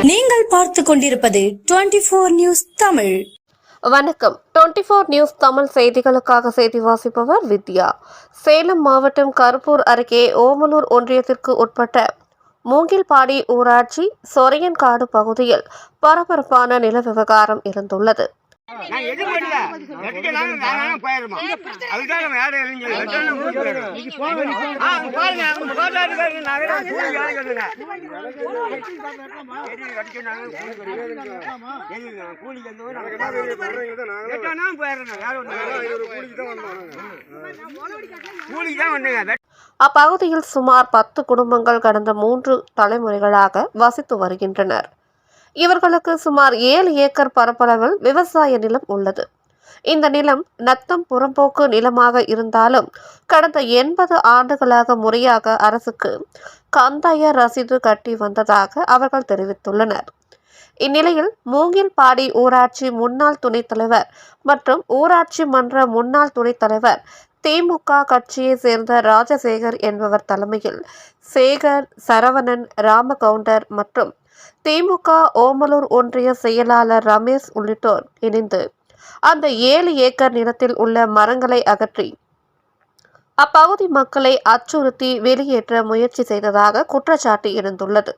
நீங்கள் பார்த்து கொண்டிருப்பது 24 நியூஸ் தமிழ். வணக்கம். 24 நியூஸ் தமிழ் செய்திகளுக்காக செய்தி வாசிப்பவர் வித்யா. சேலம் மாவட்டம் கருப்பூர் அருகே ஓமலூர் ஒன்றியத்திற்கு உட்பட்ட மூங்கில்பாடி ஊராட்சி சொரையன்காடு பகுதியில் பரபரப்பான நில விவகாரம் இருந்துள்ளது. அப்பகுதியில் சுமார் 10 குடும்பங்கள் கடந்த 3 தலைமுறைகளாக வசித்து வருகின்றனர். இவர்களுக்கு சுமார் 7 ஏக்கர் பரப்பளவில் விவசாய நிலம் உள்ளது. இந்த நிலம் நத்தம் புறம்போக்கு நிலமாக இருந்தாலும் கடந்த 80 ஆண்டுகளாக முறையாக அரசுக்கு கந்தாய ரசீது கட்டி வந்ததாக அவர்கள் தெரிவித்துள்ளனர். இந்நிலையில் மூங்கில்பாடி ஊராட்சி முன்னாள் துணைத் தலைவர் மற்றும் ஊராட்சி மன்ற முன்னாள் துணைத் தலைவர் திமுக கட்சியை சேர்ந்த ராஜசேகர் என்பவர் தலைமையில் சேகர், சரவணன், ராமகவுண்டர் மற்றும் திமுக ஓமலூர் ஒன்றிய செயலாளர் ரமேஷ் உள்ளிட்டோர் இணைந்து அந்த 7 ஏக்கர் நிலத்தில் உள்ள மரங்களை அகற்றி அப்பகுதி மக்களை அச்சுறுத்தி வெளியேற்ற முயற்சி செய்ததாக குற்றச்சாட்டு இருந்துள்ளது.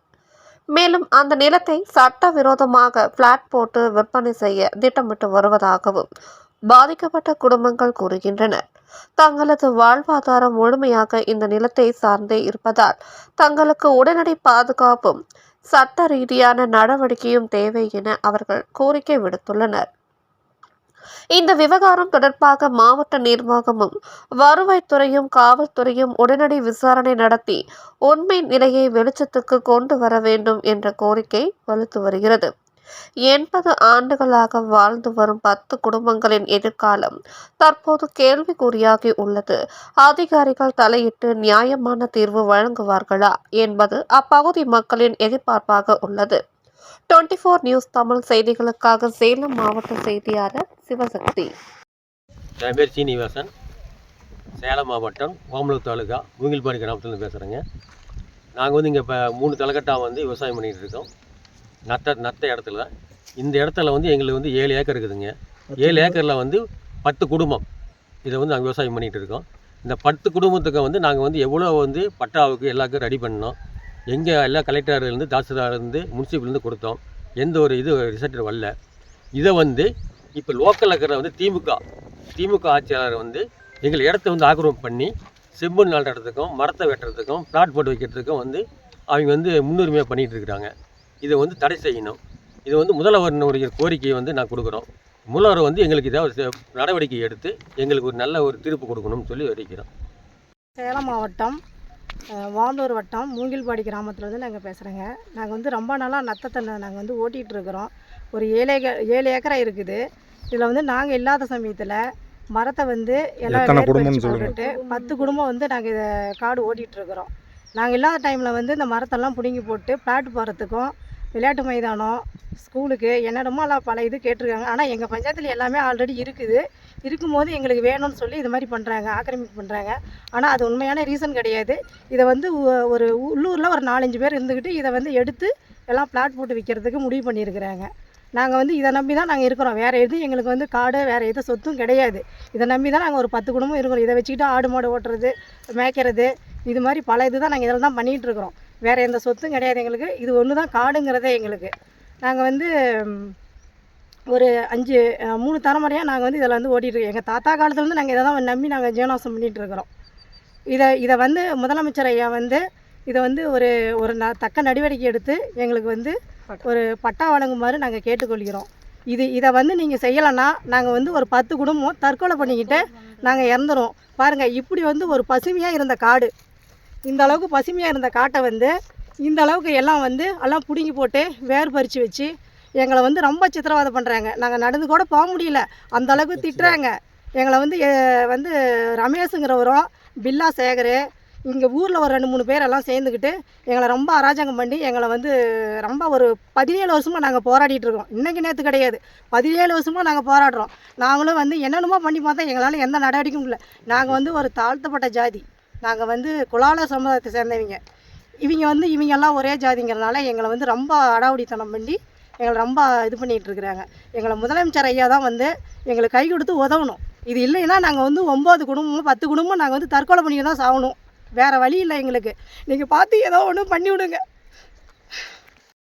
மேலும் அந்த நிலத்தை சட்டவிரோதமாக பிளாட் போட்டு விற்பனை செய்ய திட்டமிட்டு வருவதாகவும் பாதிக்கப்பட்ட குடும்பங்கள் கூறுகின்றனர். தங்களது வாழ்வாதாரம் முழுமையாக இந்த நிலத்தை சார்ந்தே இருப்பதால் தங்களுக்கு உடனடி பாதுகாப்பும் சட்ட ரீதியான நடவடிக்கையும் தேவை என அவர்கள் கோரிக்கை விடுத்துள்ளனர். இந்த விவகாரம் தொடர்பாக மாவட்ட நிர்வாகமும் வருவாய்த்துறையும் காவல்துறையும் உடனடி விசாரணை நடத்தி உண்மை நிலையை வெளிச்சத்துக்கு கொண்டு வர வேண்டும் என்ற கோரிக்கை வலுத்து வருகிறது. 80 ஆண்டுகளாக வாழ்ந்து வரும் 10 குடும்பங்களின் எதிர்காலம் தற்போது கேள்விக்குறியாகி உள்ளது. அதிகாரிகள் தலையிட்டு நியாயமான தீர்வு வழங்குவார்களா என்பது அப்பகுதி மக்களின் எதிர்பார்ப்பாக உள்ளது. 24 நியூஸ் தமிழ் செய்திகளுக்காக சேலம் மாவட்ட செய்தியாளர் சிவசக்தி. என் பேர் சீனிவாசன். சேலம் மாவட்டம் ஓமலூர் தாலுகா மூங்கில்பாடி கிராமத்துலேருந்து பேசுகிறேங்க. நாங்கள் இங்கே இப்போ 3 தலைக்கட்டாக விவசாயம் பண்ணிகிட்டு இருக்கோம். நத்த இடத்துல இந்த இடத்துல எங்களுக்கு 7 ஏக்கர் இருக்குதுங்க. 7 ஏக்கரில் 10 குடும்பம் இதை நாங்கள் விவசாயம் பண்ணிகிட்டு இருக்கோம். இந்த 10 குடும்பத்துக்கு நாங்கள் எவ்வளோ பட்டாவுக்கு எல்லாருக்கும் ரெடி பண்ணோம். எங்கே எல்லாம் கலெக்டர்லேருந்து தாசில்தார்லேருந்து முனிசிபல்லேருந்து கொடுத்தோம். எந்த ஒரு ரிசல்ட் வரல. இதை இப்போ லோக்கலில் இருக்கிற திமுக ஆட்சியாளர் எங்கள் இடத்த ஆக்கிரமிப்பு பண்ணி செம்பு நடுறதுக்கும் மரத்தை வெட்டுறதுக்கும் பிளாட் போட்டு வைக்கிறதுக்கும் அவங்க முன்னுரிமையாக பண்ணிகிட்டு இருக்கிறாங்க. இதை தடை செய்யணும். இது முதல்வருடைய கோரிக்கையை நான் கொடுக்குறோம். முதல்வர் எங்களுக்கு ஏதாவது நடவடிக்கை எடுத்து எங்களுக்கு ஒரு நல்ல ஒரு தீர்ப்பு கொடுக்கணும்னு சொல்லி வரைக்கிறோம். சேலம் மாவட்டம் வாந்தூர் வட்டம் மூங்கில்பாடி கிராமத்துலேருந்து நாங்கள் பேசுகிறேங்க. நாங்கள் ரொம்ப நாளாக நத்தத்தை நாங்கள் ஓட்டிகிட்டு இருக்கிறோம். ஒரு 7 ஏக்கரா இருக்குது. இதில் நாங்கள் இல்லாத சமயத்தில் மரத்தை எல்லாம் சொல்லிட்டு 10 குடும்பம் நாங்கள் இதை காடு ஓட்டிகிட்ருக்குறோம். நாங்கள் இல்லாத டைமில் இந்த மரத்தெல்லாம் பிடுங்கி போட்டு பிளாட் போகிறதுக்கும் விளையாட்டு மைதானம் ஸ்கூலுக்கு என்னிடமோ எல்லாம் பல இது கேட்டிருக்காங்க. ஆனால் எங்கள் பஞ்சாயத்தில் எல்லாமே ஆல்ரெடி இருக்கும்போது எங்களுக்கு வேணும்னு சொல்லி இது மாதிரி பண்ணுறாங்க, ஆக்கிரமிப்பு பண்ணுறாங்க. ஆனால் அது உண்மையான ரீசன் கிடையாது. இதை ஒரு உள்ளூரில் ஒரு 4-5 பேர் இருந்துக்கிட்டு இதை எடுத்து எல்லாம் பிளாட் போட்டு விற்கிறதுக்கு முடிவு பண்ணியிருக்கிறாங்க. நாங்கள் இதை நம்பி தான் நாங்கள் இருக்கிறோம். வேறு எதுவும் எங்களுக்கு காடு வேறு எதுவும் சொத்தும் கிடையாது. இதை நம்பி தான் நாங்கள் ஒரு 10 குடும்பம் இருக்கிறோம். இதை வச்சுக்கிட்டு ஆடு மாடு ஓட்டுறது, மேய்க்கிறது, இது மாதிரி பல இது தான் நாங்கள் இதில் தான் பண்ணிகிட்டு இருக்கிறோம். வேறு எந்த சொத்தும் கிடையாது எங்களுக்கு. இது ஒன்று தான் காடுங்கிறதே எங்களுக்கு. நாங்கள் ஒரு 3 தலைமுறையாக நாங்கள் இதில் ஓட்டிகிட்ருக்கோம். எங்கள் தாத்தா காலத்துலேருந்து நாங்கள் இதை தான் நம்பி நாங்கள் ஜீவனாசம் பண்ணிகிட்ருக்கிறோம். இதை முதலமைச்சர் ஐயா இதை ஒரு தக்க நடவடிக்கை எடுத்து எங்களுக்கு ஒரு பட்டா வழங்குமாறு நாங்கள் கேட்டுக்கொள்கிறோம். இதை நீங்கள் செய்யலைன்னா நாங்கள் ஒரு 10 குடும்பம் தற்கொலை பண்ணிக்கிட்டு நாங்கள் இறந்துடும். பாருங்கள், இப்படி ஒரு பசுமையாக இருந்த காடு, இந்த அளவுக்கு பசுமையாக இருந்த காட்டை இந்த அளவுக்கு எல்லாம் பிடுங்கி போட்டு வேர் பறித்து வச்சு எங்களை ரொம்ப சித்திரவதை பண்ணுறாங்க. நாங்கள் நடந்து கூட போக முடியல, அந்த அளவுக்கு திட்டுறாங்க எங்களை. ரமேஷுங்கிறவரும் பில்லா சேகர் இங்கே ஊரில் ஒரு 2-3 பேரெல்லாம் சேர்ந்துக்கிட்டு எங்களை ரொம்ப அராஜகம் பண்ணி எங்களை ரொம்ப ஒரு 17 வருஷமாக நாங்கள் போராடிட்டுருக்கோம். இன்றைக்கி நேற்று கிடையாது, 17 வருஷமாக நாங்கள் போராடுறோம். நாங்களும் என்னென்னமோ பண்ணி பார்த்தா எங்களால் எந்த நடவடிக்கையும் இல்லை. நாங்கள் ஒரு தாழ்த்தப்பட்ட ஜாதி. நாங்கள் குலால சமுதாயத்தை சேர்ந்தவங்க. இவங்கெல்லாம் ஒரே ஜாதிங்கிறதுனால எங்களை வந்து ரொம்ப அடாவடித்தனம் பண்ணி எங்களை ரொம்ப இது பண்ணிகிட்டு இருக்கிறாங்க. எங்களை முதலமைச்சர் ஐயா தான் வந்து எங்களுக்கு கை கொடுத்து உதவணும். இது இல்லைன்னா நாங்கள் வந்து 9 குடும்பம் 10 குடும்பம் நாங்கள் வந்து தற்கொலை பண்ணி தான் சாகணும். வேறு வழி இல்லை எங்களுக்கு. நீங்கள் பார்த்து ஏதோ ஒன்று பண்ணி விடுங்க.